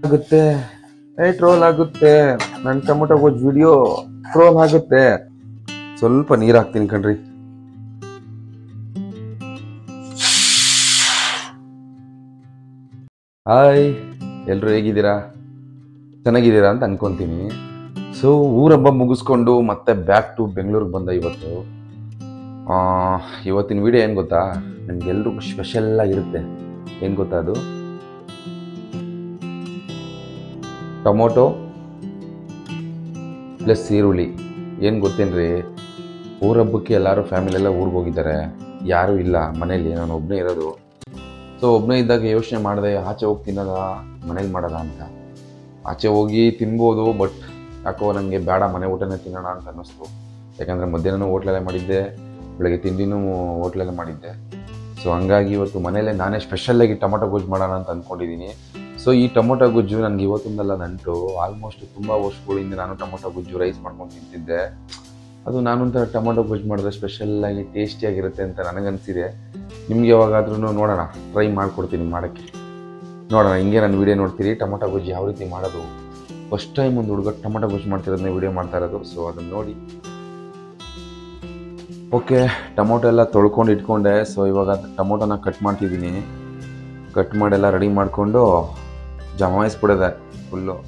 ಆಗುತ್ತೆ ಟ್ರೋಲ್ ಆಗುತ್ತೆ. ನನ್ನ ಟೊಮೊಟೊ ಗೊಜ್ಜು ವಿಡಿಯೋ ಟ್ರೋಲ್ ಆಗುತ್ತೆ. ಸ್ವಲ್ಪ ನೀರು ಹಾಕ್ತೀನಿ ಕಣ್ರಿ. ಹಾಯ್, ಎಲ್ಲರೂ ಹೇಗಿದ್ದೀರಾ? ಚೆನ್ನಾಗಿದ್ದೀರಾ ಅಂತ ಅನ್ಕೊಂತೀನಿ. ಸೊ ಊರಹಬ್ಬ ಮುಗಿಸ್ಕೊಂಡು ಮತ್ತೆ ಬ್ಯಾಕ್ ಟು ಬೆಂಗಳೂರಿಗೆ ಬಂದ ಇವತ್ತಿನ ವಿಡಿಯೋ ಏನು ಗೊತ್ತಾ, ನಿಮ್ಗೆಲ್ರಿಗೂ ಸ್ಪೆಷಲ್ ಆಗಿರುತ್ತೆ. ಏನು ಗೊತ್ತಾ, ಅದು ಟೊಮೊಟೊ ಪ್ಲಸ್ ಈರುಳ್ಳಿ. ಏನು ಗೊತ್ತೇನ್ರಿ, ಊರಹಬ್ಬಕ್ಕೆ ಎಲ್ಲರೂ ಫ್ಯಾಮಿಲಿ ಎಲ್ಲ ಊರಿಗೆ ಹೋಗಿದ್ದಾರೆ, ಯಾರೂ ಇಲ್ಲ ಮನೇಲಿ, ನಾನು ಒಬ್ಬನೇ ಇರೋದು. ಸೊ ಒಬ್ಬನೇ ಇದ್ದಾಗ ಯೋಚನೆ ಮಾಡಿದೆ, ಆಚೆ ಹೋಗಿ ತಿನ್ನೋದ ಮನೇಲಿ ಮಾಡೋದ ಅಂತ. ಆಚೆ ಹೋಗಿ ತಿನ್ಬೋದು, ಬಟ್ ಯಾಕೋ ನನಗೆ ಬೇಡ, ಮನೆ ಊಟನೇ ತಿನ್ನೋಣ ಅಂತ ಅನ್ನಿಸ್ತು. ಯಾಕಂದರೆ ಮಧ್ಯಾಹ್ನ ಹೋಟ್ಲಲ್ಲೇ ಮಾಡಿದ್ದೆ, ಬೆಳಗ್ಗೆ ತಿಂಡಿನೂ ಹೋಟ್ಲಲ್ಲೇ ಮಾಡಿದ್ದೆ. ಸೊ ಹಂಗಾಗಿ ಇವತ್ತು ಮನೇಲೆ ನಾನೇ ಸ್ಪೆಷಲ್ಲಾಗಿ ಟೊಮೊಟೊ ಗೊಜ್ಜು ಮಾಡೋಣ ಅಂತ ಅಂದ್ಕೊಂಡಿದ್ದೀನಿ. ಸೊ ಈ ಟೊಮೊಟೊ ಗೊಜ್ಜು ನನಗೆ ಇವತ್ತಿಂದಲ್ಲ ನಂಟು. ಆಲ್ಮೋಸ್ಟ್ ತುಂಬ ವರ್ಷಗಳಿಂದ ನಾನು ಟೊಮೊಟೊ ಗೊಜ್ಜು ರೈಸ್ ಮಾಡ್ಕೊಂಡು ತಿಂತಿದ್ದೆ. ಅದು ನಾನೊಂಥರ ಟೊಮೊಟೊ ಗೊಜ್ಜು ಮಾಡಿದ್ರೆ ಸ್ಪೆಷಲ್ಲಾಗಿ ಟೇಸ್ಟಿಯಾಗಿರುತ್ತೆ ಅಂತ ನನಗನ್ಸಿದೆ. ನಿಮ್ಗೆ ಯಾವಾಗಾದ್ರೂ ನೋಡೋಣ, ಟ್ರೈ ಮಾಡಿಕೊಡ್ತೀನಿ ಮಾಡೋಕ್ಕೆ. ನೋಡೋಣ, ಹಿಂಗೆ ನಾನು ವೀಡಿಯೋ ನೋಡ್ತೀರಿ ಟೊಮೊಟೊ ಗೊಜ್ಜು ಯಾವ ರೀತಿ ಮಾಡೋದು. ಫಸ್ಟ್ ಟೈಮ್ ಒಂದು ಹುಡುಗ ಟೊಮೊಟೊ ಗೊಜ್ಜು ಮಾಡ್ತಿರೋದನ್ನ ವೀಡಿಯೋ ಮಾಡ್ತಾ ಇರೋದು. ಸೊ ಅದನ್ನು ನೋಡಿ. ಓಕೆ, ಟೊಮೊಟೊ ಎಲ್ಲ ತೊಳ್ಕೊಂಡು ಇಟ್ಕೊಂಡೆ. ಸೊ ಇವಾಗ ಟೊಮೊಟೊನ ಕಟ್ ಮಾಡ್ತಿದ್ದೀನಿ. ಕಟ್ ಮಾಡೆಲ್ಲ ರೆಡಿ ಮಾಡಿಕೊಂಡು ಜಮಾಯಿಸ್ಬಿಡೋದೆ ಫುಲ್ಲು.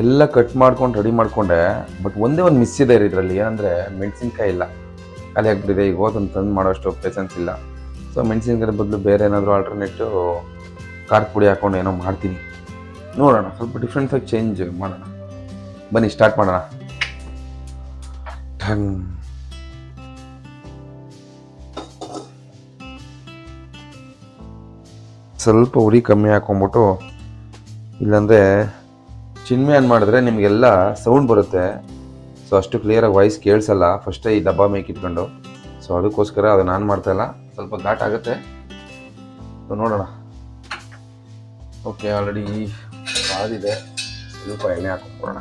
ಎಲ್ಲ ಕಟ್ ಮಾಡ್ಕೊಂಡು ರೆಡಿ ಮಾಡಿಕೊಂಡೆ. ಬಟ್ ಒಂದೇ ಒಂದು ಮಿಸ್ ಇದೆ ಇದರಲ್ಲಿ, ಏನಂದರೆ ಮೆಣಸಿನ್ಕಾಯಿ ಇಲ್ಲ, ಖಾಲಿ ಆಗಿಬಿಟ್ಟಿದೆ. ಈಗ ಹೋದೊಂದು ತಂದು ಮಾಡೋಷ್ಟು ಪೇಷನ್ಸ್ ಇಲ್ಲ. ಸೊ ಮೆಣಸಿನ್ಕಾಯಿ ಬದಲು ಬೇರೆ ಏನಾದರೂ ಆಲ್ಟರ್ನೇಟು ಖಾರದ ಪುಡಿ ಹಾಕ್ಕೊಂಡು ಏನೋ ಮಾಡ್ತೀನಿ. ನೋಡೋಣ, ಸ್ವಲ್ಪ ಡಿಫ್ರೆಂಟಾಗಿ ಚೇಂಜ್ ಮಾಡೋಣ. ಬನ್ನಿ ಸ್ಟಾರ್ಟ್ ಮಾಡೋಣ. ಸ್ವಲ್ಪ ಉರಿ ಕಮ್ಮಿ ಹಾಕ್ಕೊಂಬಿಟ್ಟು, ಇಲ್ಲಾಂದರೆ ಚಿನ್ಮೆ ಆನ್ ಮಾಡಿದ್ರೆ ನಿಮಗೆಲ್ಲ ಸೌಂಡ್ ಬರುತ್ತೆ. ಸೊ ಅಷ್ಟು ಕ್ಲಿಯರಾಗಿ ವಾಯ್ಸ್ ಕೇಳಿಸಲ್ಲ ಫಸ್ಟೇ ಈ ಡಬ್ಬ ಮೇಕಿಟ್ಕೊಂಡು. ಸೊ ಅದಕ್ಕೋಸ್ಕರ ಅದನ್ನು ಆನ್ ಮಾಡ್ತಾಯಿಲ್ಲ, ಸ್ವಲ್ಪ ಘಾಟ್ ಆಗುತ್ತೆ. ಸೊ ನೋಡೋಣ. ಓಕೆ, ಆಲ್ರೆಡಿ ಕಾದಿದೆ, ಸ್ವಲ್ಪ ಎಣ್ಣೆ ಹಾಕೊಂಡ್ಬಿಡೋಣ.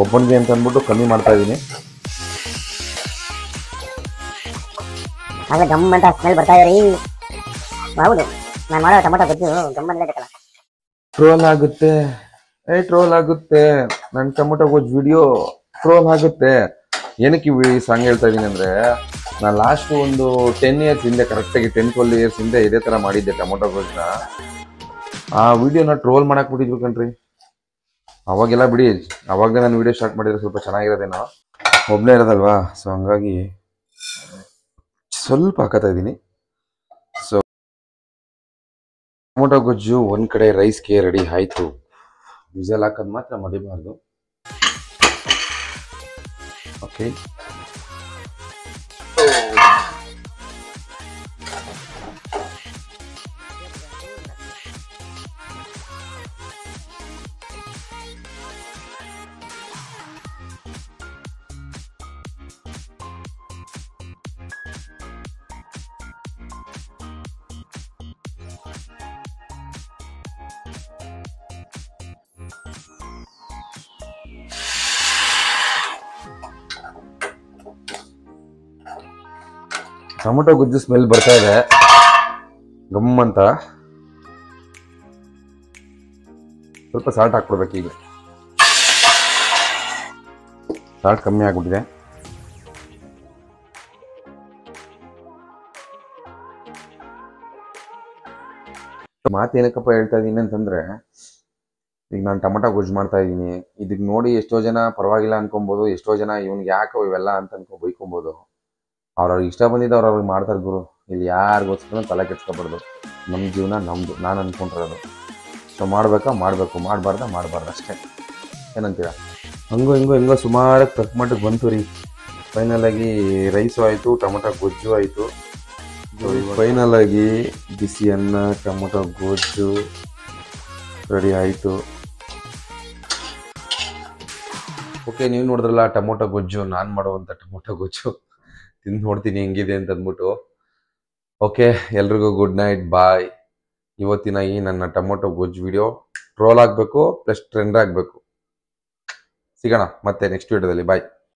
ಒಬ್ಬನಿಗೆ ಅಂತ ಅಂದ್ಬಿಟ್ಟು ಕಮ್ಮಿ ಮಾಡ್ತಾ ಇದ್ದೀನಿ. ಆಗ ಗಮ್ ಅಂತ ಸ್ಮೆಲ್ ಬರ್ತಾ ಇದೆ ರೀ. ಹೌದು, ನಾನು ಮಾಡೋ ಟೊಮೊಟೊ ಗೊಜ್ಜು ಗಮ್ಮಲ್ಲೇ ಬೇಕಲ್ಲ. ಟ್ರೋಲ್ ಆಗುತ್ತೆ, ಟ್ರೋಲ್ ಆಗುತ್ತೆ. ನನ್ನ ಟೊಮೊಟೊ ಗೊಜ್ಜು ವಿಡಿಯೋ ಟ್ರೋಲ್ ಆಗುತ್ತೆ. ಏನಕ್ಕೆ ಈ ಸಾಂಗ್ ಹೇಳ್ತಾ ಇದ್ದೀನಿ ಅಂದರೆ, ನಾನು ಲಾಸ್ಟ್ ಒಂದು 10 ಇಯರ್ಸ್ ಹಿಂದೆ, ಕರೆಕ್ಟಾಗಿ 10-12 ಇಯರ್ಸ್ ಹಿಂದೆ ಇದೇ ಥರ ಮಾಡಿದ್ದೆ ಟೊಮೊಟೊ ಗೊಜ್ಜನ್ನ. ಆ ವಿಡಿಯೋನ ಟ್ರೋಲ್ ಮಾಡಕ್ಕೆ ಬಿಟ್ಟಿದ್ವಿ ಕಣ್ರಿ. ಅವಾಗೆಲ್ಲ ಬಿಡಿ, ಅವಾಗಲೇ ನಾನು ವಿಡಿಯೋ ಸ್ಟಾರ್ಟ್ ಮಾಡಿದರೆ ಸ್ವಲ್ಪ ಚೆನ್ನಾಗಿರೋದೇನೋ. ಒಬ್ಬನೇ ಇರೋದಲ್ವಾ, ಸೊ ಹಂಗಾಗಿ ಸ್ವಲ್ಪ ಹಾಕತ್ತಾ ಇದ್ದೀನಿ. ಸೊ ಟೊಮೊಟೊ ಗೊಜ್ಜು ಒಂದು ಕಡೆ ರೈಸ್ಗೆ ರೆಡಿ ಆಯಿತು. ವಿಸಲ್ ಹಾಕೋದು ಮಾತ್ರ ಮಡಿಬಾರ್ದು. ಓಕೆ, ಟೊಮೊಟೊ ಗೊಜ್ಜು ಸ್ಮೆಲ್ ಬರ್ತಾ ಇದೆ ಗಮ್ಮಂತ. ಸ್ವಲ್ಪ ಸಾಲ್ಟ್ ಹಾಕ್ಬಿಡ್ಬೇಕು. ಈಗ ಸಾಲ್ಟ್ ಕಮ್ಮಿ ಆಗ್ಬಿಟ್ಟಿದೆ. ಮಾತೇನಕ್ಕಪ್ಪ ಹೇಳ್ತಾ ಇದ್ದೀನಿ ಅಂತಂದ್ರೆ, ಈಗ ನಾನು ಟೊಮೊಟೊ ಗೊಜ್ಜು ಮಾಡ್ತಾ ಇದ್ದೀನಿ. ಇದಕ್ಕೆ ನೋಡಿ ಎಷ್ಟೋ ಜನ ಪರವಾಗಿಲ್ಲ ಅನ್ಕೊಬೋದು, ಎಷ್ಟೋ ಜನ ಇವ್ನಿಗೆ ಯಾಕೋ ಇವೆಲ್ಲ ಅಂತ ಬೈಕೊಬೋದು. ಅವ್ರವ್ರಿಗೆ ಇಷ್ಟ ಬಂದಿದ್ದು ಅವ್ರವ್ರಿಗೆ ಮಾಡ್ತಾರೆ ಗುರು. ಇಲ್ಲಿ ಯಾರಿಗೋಸ್ಕರ ತಲೆ ಕೆಡ್ಸ್ಕೊಬಾರ್ದು. ನಮ್ಮ ಜೀವನ ನಮ್ಮದು, ನಾನು ಅಂದ್ಕೊಂಡಿರೋದು. ಸೊ ಮಾಡಬೇಕಾ ಮಾಡಬೇಕು, ಮಾಡಬಾರ್ದು ಅಷ್ಟೇ. ಏನಂತೀರಾ? ಹೆಂಗೋ ಸುಮಾರು ತಕ್ಕ ಮಟ್ಟಿಗೆ ಬಂತು ರೀ. ಫೈನಲಾಗಿ ರೈಸು ಆಯಿತು, ಟೊಮೊಟೊ ಗೊಜ್ಜು ಆಯಿತು. ಫೈನಲಾಗಿ ಬಿಸಿ ಅನ್ನ ಟೊಮೊಟೊ ಗೊಜ್ಜು ರೆಡಿ ಆಯಿತು. ಓಕೆ, ನೀವು ನೋಡಿದ್ರಲ್ಲ ಟೊಮೊಟೊ ಗೊಜ್ಜು, ನಾನು ಮಾಡುವಂಥ ಟೊಮೊಟೊ ಗೊಜ್ಜು. ತಿಂದು ನೋಡ್ತೀನಿ ಹೆಂಗಿದೆ ಅಂತ ಅಂದ್ಬಿಟ್ಟು. ಓಕೆ, ಎಲ್ರಿಗೂ ಗುಡ್ ನೈಟ್, ಬಾಯ್. ಇವತ್ತಿನ ಈ ನನ್ನ ಟೊಮೊಟೊ ಗೊಜ್ಜು ವಿಡಿಯೋ ಟ್ರೋಲ್ ಆಗಬೇಕು ಪ್ಲಸ್ ಟ್ರೆಂಡ್ ಆಗಬೇಕು. ಸಿಗೋಣ ಮತ್ತೆ ನೆಕ್ಸ್ಟ್ ವಿಡಿಯೋದಲ್ಲಿ. ಬಾಯ್.